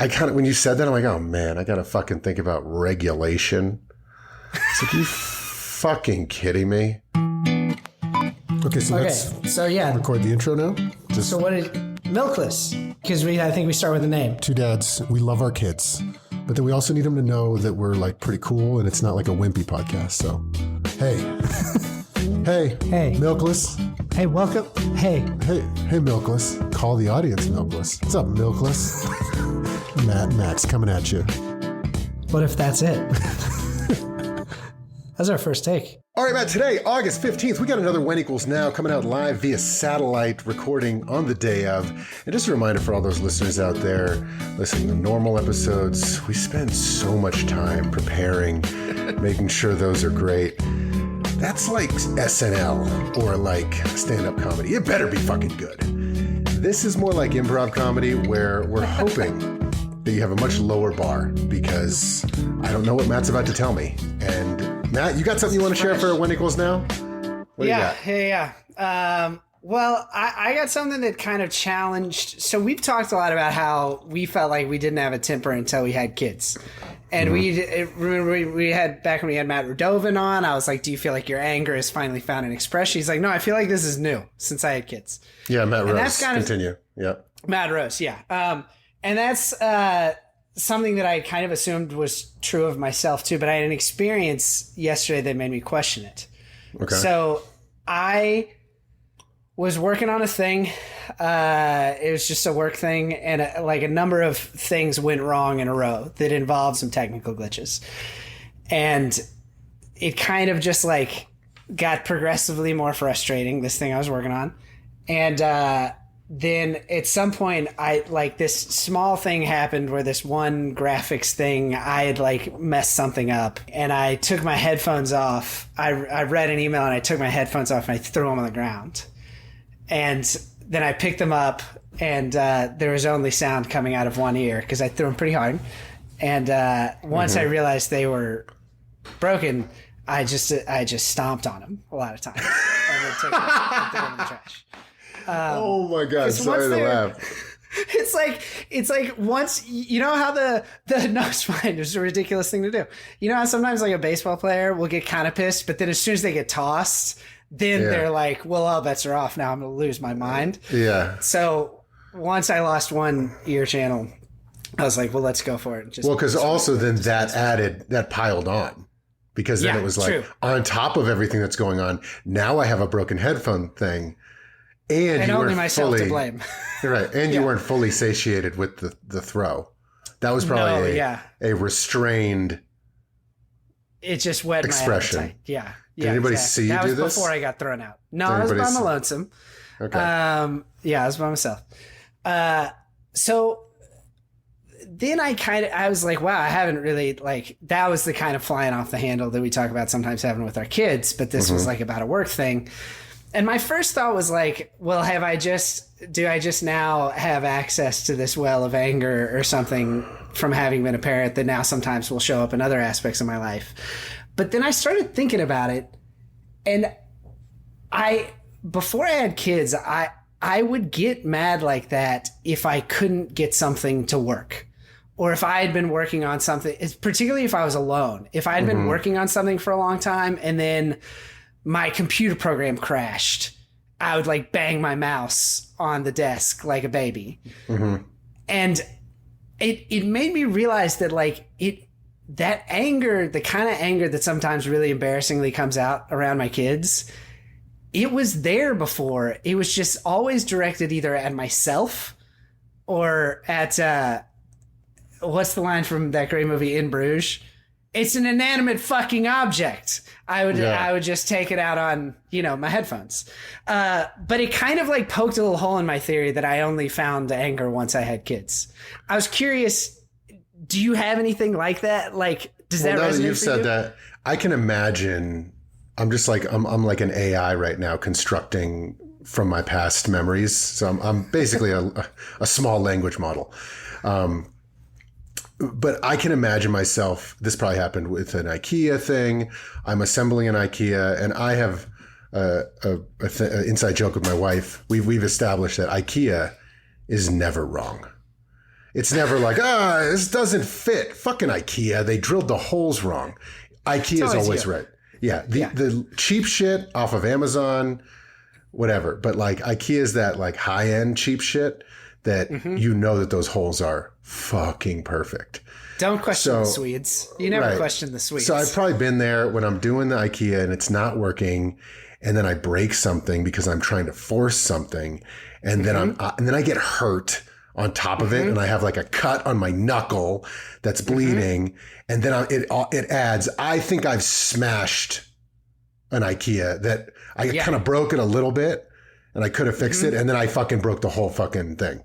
I kind of, when you said that, I'm like, oh man, I got to fucking think about regulation. It's like, you fucking kidding me? Okay, so let's record the intro now. So what did Milkless? Because I think we start with the name. Two dads, we love our kids, but then we also need them to know that we're like pretty cool and it's not like a wimpy podcast. So, hey, hey, Milkless. Hey, welcome. Hey, Milkless. Call the audience, Milkless. What's up, Milkless? Max coming at you. What if that's it? That's our first take. All right, Matt, today, August 15th, we got another When Equals Now coming out live via satellite recording on the day of. And just a reminder for all those listeners out there, listen, the normal episodes, we spend so much time preparing, making sure those are great. That's like SNL or like stand-up comedy. It better be fucking good. This is more like improv comedy where we're hoping that you have a much lower bar because I don't know what Matt's about to tell me. And Matt, you got something you want to share for When Equals Now? What do you got? Well, I got something that kind of challenged. So we've talked a lot about how we felt like we didn't have a temper until we had kids. And remember we had, back when we had Matt Rudovin on, I was like, do you feel like your anger has finally found an expression? He's like, no, I feel like this is new since I had kids. Yeah, Matt Rose. Continue. Yeah. Matt Rose, yeah. And that's something that I kind of assumed was true of myself too, but I had an experience yesterday that made me question it. Okay. So I was working on a thing. It was just a work thing, and a number of things went wrong in a row that involved some technical glitches. And it kind of just like got progressively more frustrating, this thing I was working on. And then at some point this small thing happened where this one graphics thing, I had like messed something up, and I took my headphones off. I read an email and I took my headphones off and I threw them on the ground. And then I picked them up and there was only sound coming out of one ear because I threw them pretty hard. And once I realized they were broken, I just stomped on them a lot of times and then took them and threw them in the trash. Oh my God, sorry to laugh. It's like once, you know how no, it's fine. It's a ridiculous thing to do. You know how sometimes like a baseball player will get kind of pissed, but then as soon as they get tossed, then they're like, well, all bets are off. Now I'm going to lose my mind. Yeah. So once I lost one ear channel, I was like, well, let's go for it. Because also then that piled on. Because then it was like, on top of everything that's going on, now I have a broken headphone thing. And you only weren't myself fully, to blame. Right. And you weren't fully satiated with the throw. That was probably a restrained it just wet expression. My appetite. Yeah. Did anybody see you do this? That was before I got thrown out. No, I was by my lonesome. Okay. I was by myself. So then I was like, wow, I haven't really that was the kind of flying off the handle that we talk about sometimes having with our kids, but this was like about a work thing. And my first thought was like, well, do I just now have access to this well of anger or something from having been a parent that now sometimes will show up in other aspects of my life? But then I started thinking about it, and before I had kids, I would get mad like that if I couldn't get something to work. Or if I had been working on something, particularly if I was alone. If I had been working on something for a long time and then my computer program crashed, I would like bang my mouse on the desk like a baby. And it made me realize that that anger, the kind of anger that sometimes really embarrassingly comes out around my kids, it was there before. It was just always directed either at myself or at, what's the line from that great movie In Bruges? It's an inanimate fucking object. I would just take it out on, my headphones. But it kind of like poked a little hole in my theory that I only found anger once I had kids. I was curious, do you have anything like that? Like, does that resonate now that you've for said you? that, I can imagine, I'm just like, I'm like an AI right now constructing from my past memories. So I'm basically a small language model. But I can imagine myself, this probably happened with an IKEA thing. I'm assembling an IKEA, and I have an inside joke with my wife. We've established that IKEA is never wrong. It's never like, this doesn't fit. Fucking IKEA. They drilled the holes wrong. IKEA is always right. Yeah. The cheap shit off of Amazon, whatever. But like IKEA is that like high end cheap shit that you know that those holes are fucking perfect. Don't question the Swedes. You never question the Swedes. So I've probably been there when I'm doing the IKEA and it's not working, and then I break something because I'm trying to force something, and then and then I get hurt on top of it, and I have like a cut on my knuckle that's bleeding, and then it adds. I think I've smashed an IKEA that I kind of broke it a little bit, and I could have fixed it, and then I fucking broke the whole fucking thing.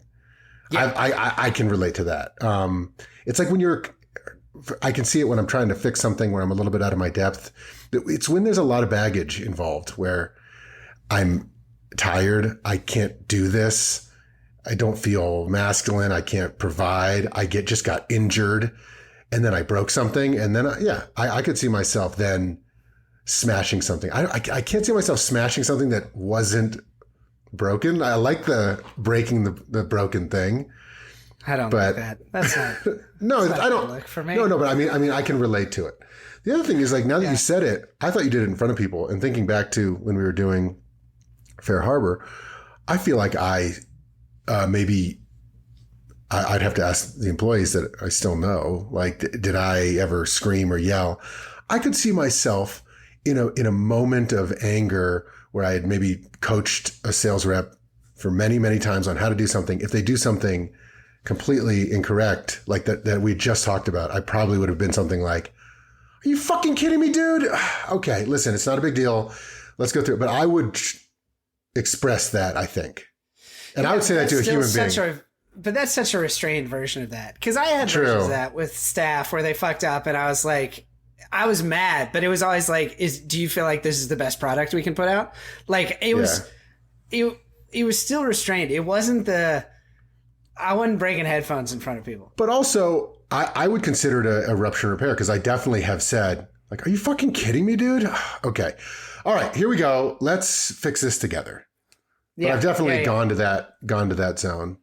Yeah. I can relate to that. It's like when I can see it when I'm trying to fix something where I'm a little bit out of my depth. It's when there's a lot of baggage involved where I'm tired. I can't do this. I don't feel masculine. I can't provide. I just got injured, and then I broke something. And then, I could see myself then smashing something. I can't see myself smashing something that wasn't broken. I like the breaking the broken thing. I don't like that. That's not. No, I don't look for me. No, but I mean, I can relate to it. The other thing is like now that you said it, I thought you did it in front of people. And thinking back to when we were doing Fair Harbor, I feel like I'd have to ask the employees that I still know, like, did I ever scream or yell? I could see myself in a moment of anger where I had maybe coached a sales rep for many, many times on how to do something. If they do something completely incorrect, like that we just talked about, I probably would have been something like, are you fucking kidding me, dude? Okay, listen, it's not a big deal. Let's go through it. But I would express that, I think. And I would say that to a human being. But that's such a restrained version of that. Because I had versions of that with staff where they fucked up and I was like, I was mad, but it was always like, do you feel like this is the best product we can put out? Like it was still restrained. It wasn't I wasn't breaking headphones in front of people. But also I would consider it a rupture and repair because I definitely have said, like, are you fucking kidding me, dude? Okay. All right, here we go. Let's fix this together. But I've definitely gone to that zone.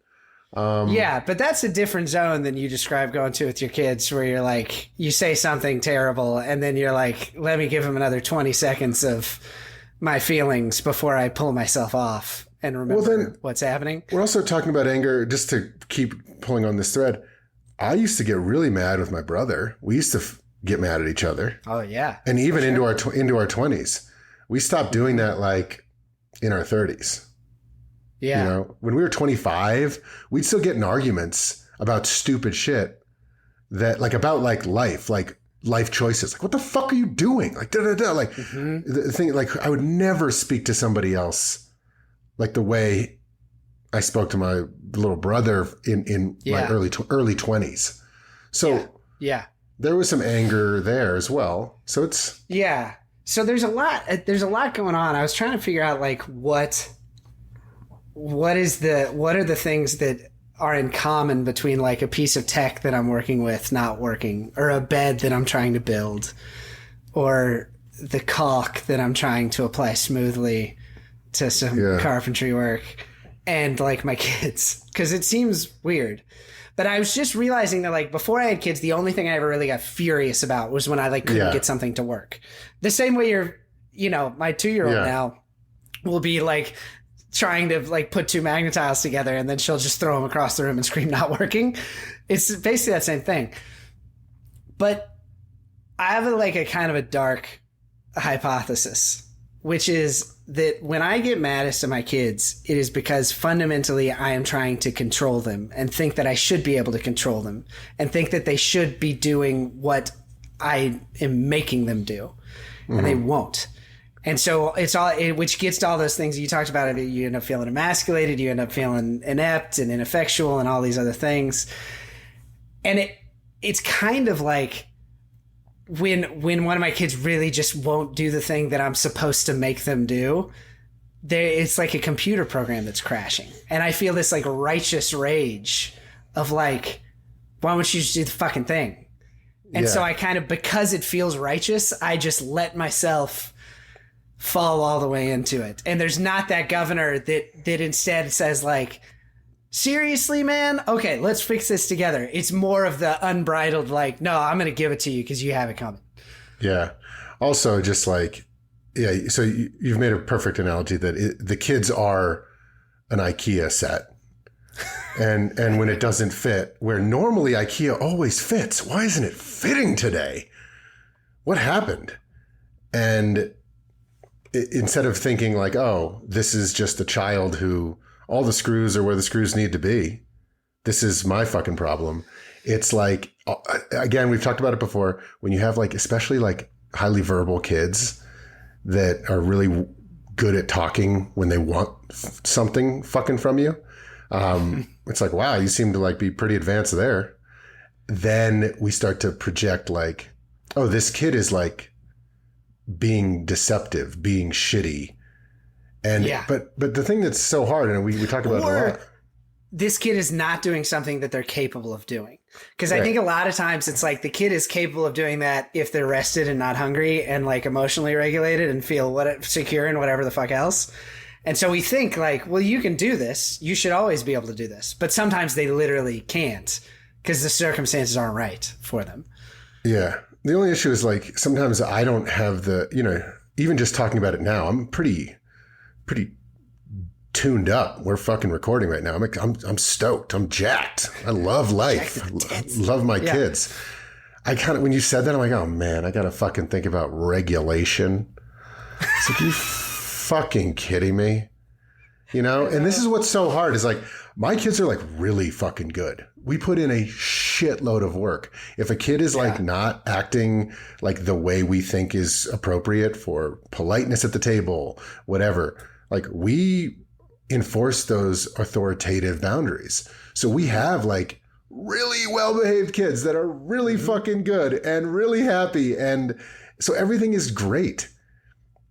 Yeah, but that's a different zone than you described going to with your kids where you're like, you say something terrible and then you're like, let me give them another 20 seconds of my feelings before I pull myself off and remember what's happening. We're also talking about anger, just to keep pulling on this thread. I used to get really mad with my brother. We used to get mad at each other. Oh, yeah. And even into our 20s. We stopped doing that like in our 30s. Yeah. You know, when we were 25, we'd still get in arguments about stupid shit about life choices. Like, what the fuck are you doing? Like, Like the thing, like I would never speak to somebody else like the way I spoke to my little brother in my early 20s. So there was some anger there as well. So it's. Yeah. So there's a lot going on. I was trying to figure out like what are the things that are in common between like a piece of tech that I'm working with not working, or a bed that I'm trying to build, or the caulk that I'm trying to apply smoothly to some carpentry work, and like my kids, because it seems weird. But I was just realizing that like before I had kids, the only thing I ever really got furious about was when I like couldn't get something to work. The same way my 2-year-old now will be like trying to like put two magnetiles together and then she'll just throw them across the room and scream not working. It's basically that same thing. But I have a kind of a dark hypothesis, which is that when I get maddest at my kids, it is because fundamentally I am trying to control them and think that I should be able to control them and think that they should be doing what I am making them do, and they won't. And so it's which gets to all those things you talked about. You end up feeling emasculated, you end up feeling inept and ineffectual and all these other things. And it's kind of like when one of my kids really just won't do the thing that I'm supposed to make them do, it's like a computer program that's crashing. And I feel this like righteous rage of like, why won't you just do the fucking thing? And so I kind of, because it feels righteous, I just let myself fall all the way into it. And there's not that governor that instead says like, seriously, man? Okay, let's fix this together. It's more of the unbridled, like, no, I'm going to give it to you because you have it coming. Yeah. Also, just like, yeah, so you've made a perfect analogy that the kids are an IKEA set. And when it doesn't fit, where normally IKEA always fits, why isn't it fitting today? What happened? And instead of thinking like, oh, this is just a child who all the screws are where the screws need to be. This is my fucking problem. It's like, again, we've talked about it before. When you have like, especially like highly verbal kids that are really good at talking when they want something fucking from you. It's like, wow, you seem to like be pretty advanced there. Then we start to project like, oh, this kid is like being deceptive, being shitty. And, but the thing that's so hard, and we talked about it a lot. This kid is not doing something that they're capable of doing. Because I think a lot of times it's like the kid is capable of doing that if they're rested and not hungry and like emotionally regulated and feel secure and whatever the fuck else. And so we think like, well, you can do this. You should always be able to do this. But sometimes they literally can't because the circumstances aren't right for them. Yeah. The only issue is like sometimes I don't have the, even just talking about it now, I'm pretty tuned up. We're fucking recording right now. I'm stoked. I'm jacked. I love life. Love my kids. I kind of, when you said that, I'm like, oh man, I got to fucking think about regulation. It's like, are you fucking kidding me? And this is what's so hard is like, my kids are like really fucking good. We put in a shitload of work. If a kid is like not acting like the way we think is appropriate for politeness at the table, whatever, like we enforce those authoritative boundaries. So we have like really well-behaved kids that are really fucking good and really happy. And so everything is great.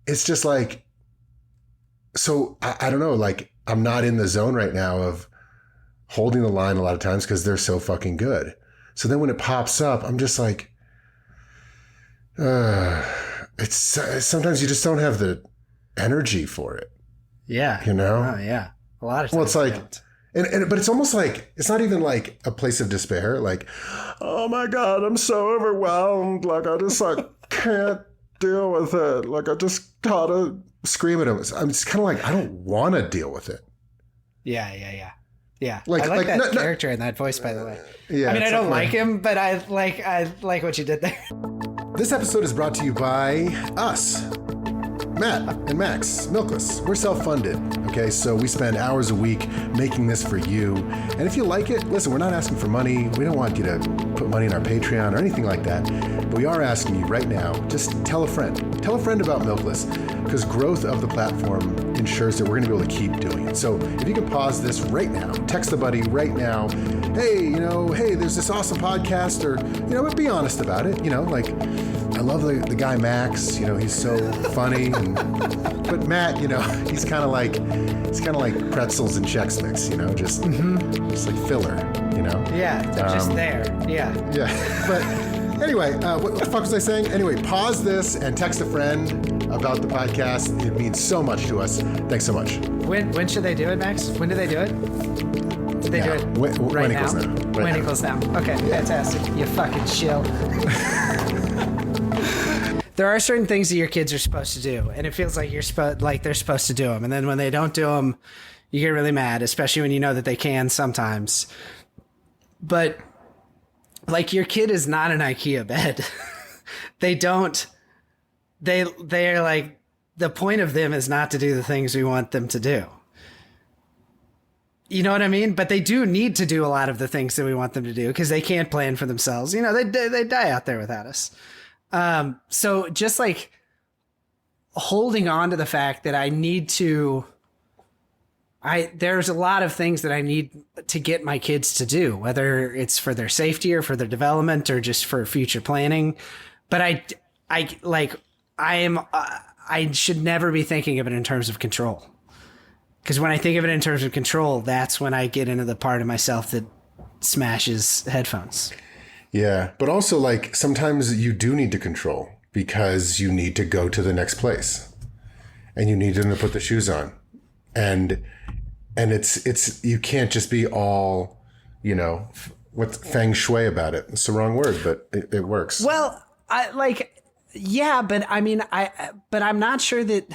It's just like, so I don't know, like I'm not in the zone right now of holding the line a lot of times because they're so fucking good. So then when it pops up, I'm just like, it's sometimes you just don't have the energy for it. Yeah. Oh yeah. A lot of times. Well, it's like, but it's almost like, it's not even like a place of despair. Like, oh my God, I'm so overwhelmed. Like I just like can't deal with it. Like I just gotta scream at him. I'm just kind of like, I don't want to deal with it. Yeah. Like, I like that character in that voice, by the way. Yeah. I mean, I don't like him, but I like what you did there. This episode is brought to you by us. Matt and Max, Milkless. We're self-funded, okay? So we spend hours a week making this for you. And if you like it, listen, we're not asking for money. We don't want you to put money in our Patreon or anything like that. But we are asking you right now, just tell a friend. Tell a friend about Milkless, because growth of the platform ensures that we're going to be able to keep doing it. So if you can pause this right now, text a buddy right now, hey, there's this awesome podcast, or, but be honest about it. Like, I love the guy Max, he's so funny. But Matt, he's kind of like pretzels and Chex Mix, just like filler, Yeah, they're just there. Yeah. But anyway, what the fuck was I saying? Anyway, pause this and text a friend about the podcast. It means so much to us. Thanks so much. When should they do it, Max? When do they do it? Did they do it when now? When equals now. Okay, fantastic. You fucking chill. There are certain things that your kids are supposed to do, and it feels like they're supposed to do them. And then when they don't do them, you get really mad, especially when you know that they can sometimes. But like your kid is not an IKEA bed. They're like, the point of them is not to do the things we want them to do. You know what I mean? But they do need to do a lot of the things that we want them to do because they can't plan for themselves. They die out there without us. So just like holding on to the fact that there's a lot of things that I need to get my kids to do, whether it's for their safety or for their development or just for future planning. But I should never be thinking of it in terms of control. Because when I think of it in terms of control, that's when I get into the part of myself that smashes headphones. Yeah, but also like sometimes you do need to control because you need to go to the next place and you need them to put the shoes on. And And it's you can't just be all, with feng shui about it. It's the wrong word, but it works. Well, yeah, but I mean, but I'm not sure that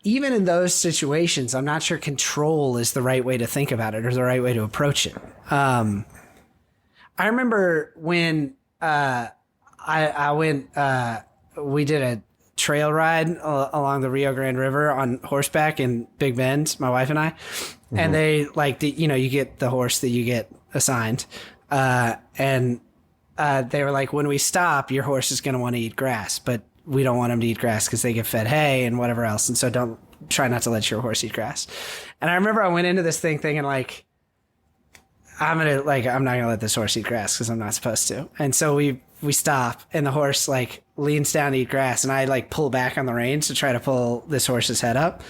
even in those situations, I'm not sure control is the right way to think about it or the right way to approach it. I remember when I went, we did a trail ride along the Rio Grande River on horseback in Big Bend, my wife and I, and they you get the horse that you get assigned. And they were like, when we stop, your horse is going to want to eat grass, but we don't want them to eat grass because they get fed hay and whatever else. And so try not to let your horse eat grass. And I remember I went into this thing thinking like, I'm not going to let this horse eat grass because I'm not supposed to. And so we stop and the horse like leans down to eat grass. And I like pull back on the reins to try to pull this horse's head up.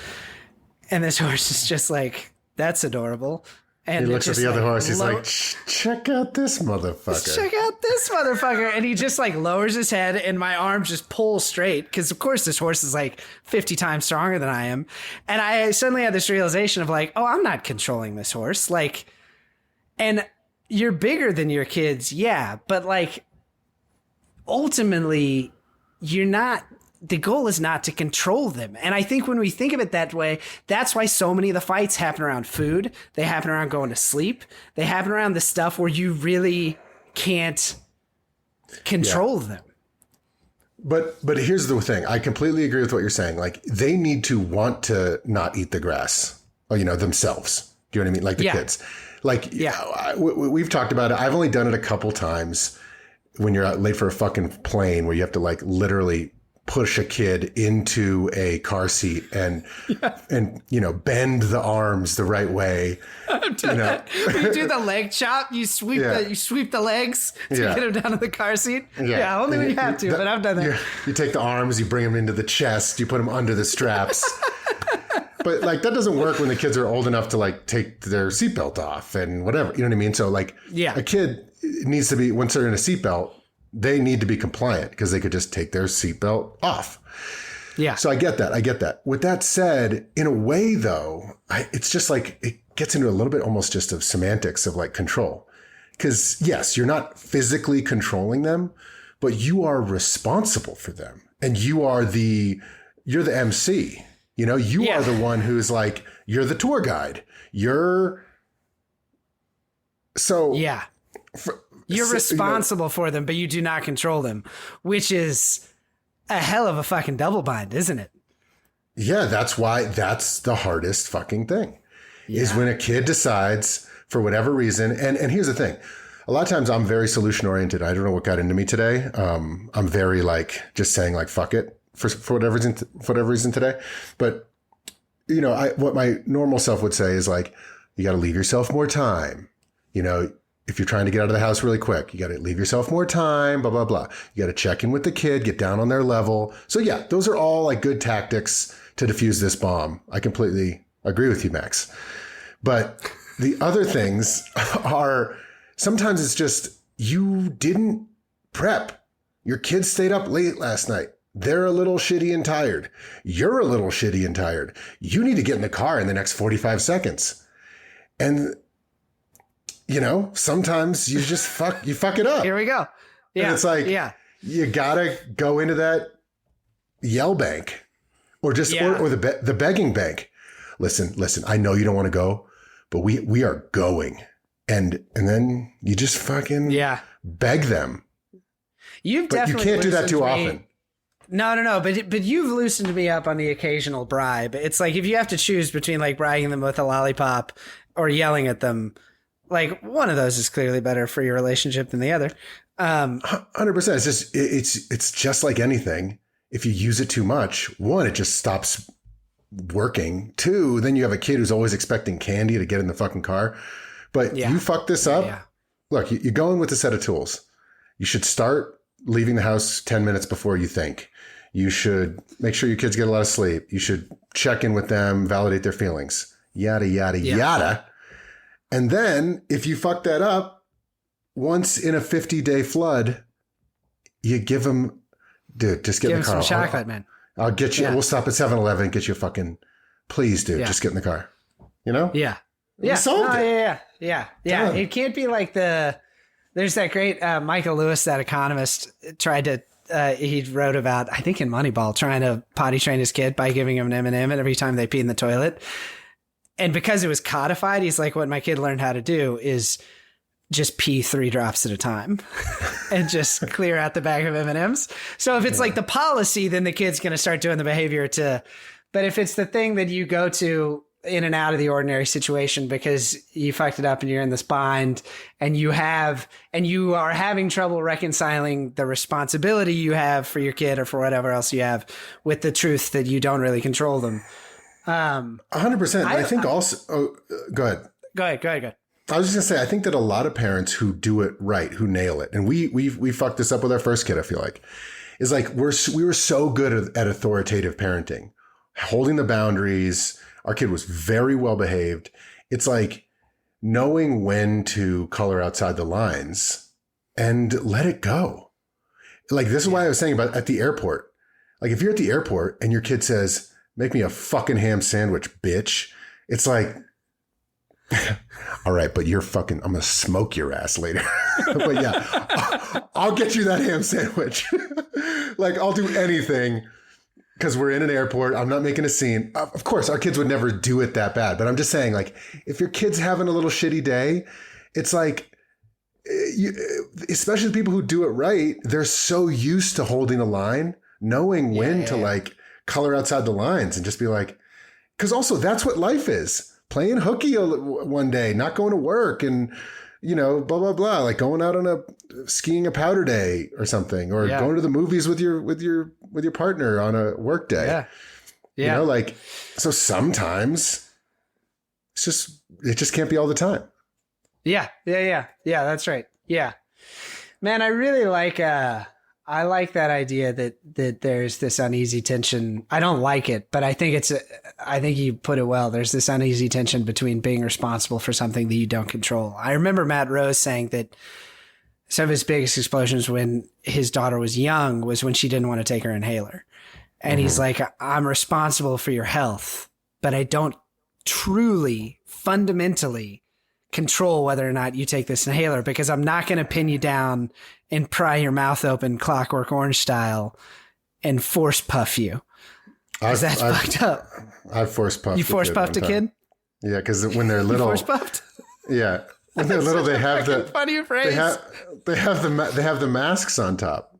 And this horse is just like, that's adorable. And he looks at the other horse. He's like, check out this motherfucker. Check out this motherfucker. And he just like lowers his head and my arms just pull straight. Because of course this horse is like 50 times stronger than I am. And I suddenly had this realization of like, oh, I'm not controlling this horse. Like, and you're bigger than your kids. Yeah. But like, ultimately, you're not. The goal is not to control them. And I think when we think of it that way, that's why so many of the fights happen around food. They happen around going to sleep. They happen around the stuff where you really can't control them. But here's the thing. I completely agree with what you're saying. Like they need to want to not eat the grass, or, themselves. Do you know what I mean? Like the kids. Like, we've talked about it. I've only done it a couple times when you're out late for a fucking plane where you have to like literally push a kid into a car seat and bend the arms the right way. You do the leg chop. You sweep the legs to get him down to the car seat. Yeah, only when you have to. But I've done that. You take the arms, you bring them into the chest, you put them under the straps. But like that doesn't work when the kids are old enough to like take their seatbelt off and whatever. You know what I mean? So like a kid needs to be, once they're in a seatbelt, they need to be compliant because they could just take their seatbelt off. Yeah. So I get that. With that said, in a way, though, it's just like it gets into a little bit almost just of semantics of like control. Because yes, you're not physically controlling them, but you are responsible for them. And you're the MC. You are the one who's like, you're the tour guide. You're responsible for them, but you do not control them, which is a hell of a fucking double bind, isn't it? Yeah, that's the hardest fucking thing is when a kid decides for whatever reason. And here's the thing. A lot of times I'm very solution oriented. I don't know what got into me today. I'm very like just saying like, fuck it for whatever reason today. But what my normal self would say is like, you got to leave yourself more time. If you're trying to get out of the house really quick, you got to leave yourself more time, blah, blah, blah. You got to check in with the kid, get down on their level. So yeah, those are all like good tactics to defuse this bomb. I completely agree with you, Max. But the other things are sometimes it's just you didn't prep. Your kids stayed up late last night. They're a little shitty and tired. You're a little shitty and tired. You need to get in the car in the next 45 seconds. And sometimes you just fuck it up. Here we go. Yeah. And it's like, you gotta go into that yell bank or just, or the begging bank. Listen, I know you don't want to go, but we are going. And then you just fucking beg them. You can't do that too often. No. But you've loosened me up on the occasional bribe. It's like, if you have to choose between like bribing them with a lollipop or yelling at them, like one of those is clearly better for your relationship than the other. 100%. It's just like anything. If you use it too much, one, it just stops working. Two, then you have a kid who's always expecting candy to get in the fucking car. But you fuck this up. Yeah. Look, you go in with a set of tools. You should start leaving the house 10 minutes before you think. You should make sure your kids get a lot of sleep. You should check in with them, validate their feelings, yada, yada, yada. And then if you fuck that up, once in a 50-day flood, you give them, dude, just get in the car. Give them some chocolate, man. I'll get you. Yeah. We'll stop at 7-Eleven, get you a fucking, please, dude, just get in the car. You know? Yeah. We solved it. Yeah. Done. It can't be like there's that great Michael Lewis, that economist, tried to, he wrote about, I think in Moneyball, trying to potty train his kid by giving him an M&M every time they pee in the toilet. And because it was codified, he's like, what my kid learned how to do is just pee 3 drops at a time and just clear out the bag of M&Ms. So if it's like the policy, then the kid's going to start doing the behavior too. But if it's the thing that you go to in and out of the ordinary situation because you fucked it up and you're in this bind and you are having trouble reconciling the responsibility you have for your kid or for whatever else you have with the truth that you don't really control them. 100%. I think also, go ahead. Go ahead. I was just gonna say, I think that a lot of parents who do it right, who nail it, and we fucked this up with our first kid. I feel like is like we were so good at authoritative parenting, holding the boundaries. Our kid was very well behaved. It's like knowing when to color outside the lines and let it go. Like this is why I was saying about at the airport. Like if you're at the airport and your kid says, "Make me a fucking ham sandwich, bitch," it's like. All right, but I'm going to smoke your ass later. But yeah, I'll get you that ham sandwich. Like I'll do anything because we're in an airport. I'm not making a scene. Of course, our kids would never do it that bad. But I'm just saying, like, if your kid's having a little shitty day, it's like, especially the people who do it right, they're so used to holding a line, knowing when to like color outside the lines and just be like, because also that's what life is. Playing hooky one day, not going to work, and blah blah blah. Like going out on skiing a powder day or something, or going to the movies with your partner on a work day. Yeah. Like so. Sometimes it just can't be all the time. Yeah. That's right. Yeah, man, I really like. I like that idea that there's this uneasy tension. I don't like it, but I think I think you put it well. There's this uneasy tension between being responsible for something that you don't control. I remember Matt Rose saying that some of his biggest explosions when his daughter was young was when she didn't want to take her inhaler. And he's like, I'm responsible for your health, but I don't truly, fundamentally control whether or not you take this inhaler because I'm not going to pin you down and pry your mouth open Clockwork Orange style and force puff you. Because that's fucked up. I've force puffed. You force puffed a kid? Yeah, because when they're little, force puffed. Yeah, when they're little, they have the funny phrase. They have the masks on top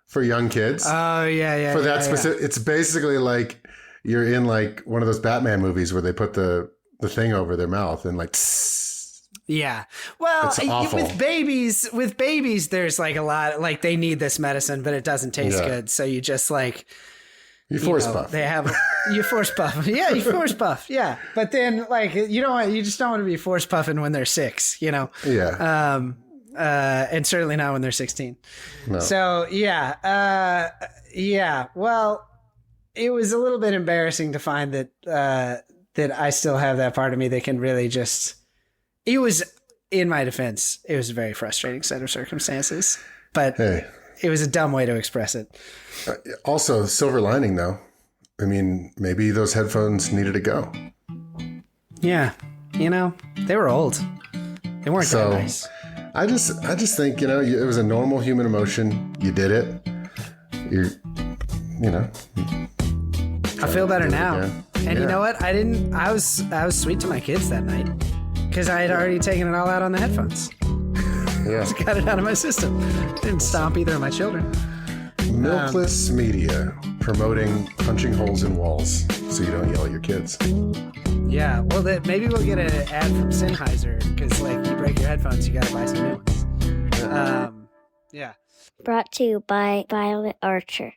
for young kids. Oh yeah. For that specific, it's basically like you're in like one of those Batman movies where they put the thing over their mouth and like. Tss. Yeah. Well, with babies, there's like a lot, like they need this medicine, but it doesn't taste good. So you just like, you force puff. They have, you force puff. Yeah. You force puff. Yeah. But then like, you just don't want to be force puffing when they're 6, Yeah. And certainly not when they're 16. No. So yeah. Well, it was a little bit embarrassing to find that I still have that part of me that can really just, it was, in my defense, it was a very frustrating set of circumstances, but it was a dumb way to express it. Also, silver lining though. I mean, maybe those headphones needed to go. Yeah. They were old. They weren't that nice. I just think, it was a normal human emotion. You did it. I feel better now. And you know what? I was sweet to my kids that night. Because I had already taken it all out on the headphones. Yeah. Just got it out of my system. Didn't stomp either of my children. Milkless media promoting punching holes in walls so you don't yell at your kids. Yeah. Well, maybe we'll get an ad from Sennheiser because, like, you break your headphones, you got to buy some new ones. Yeah. Brought to you by Violet Archer.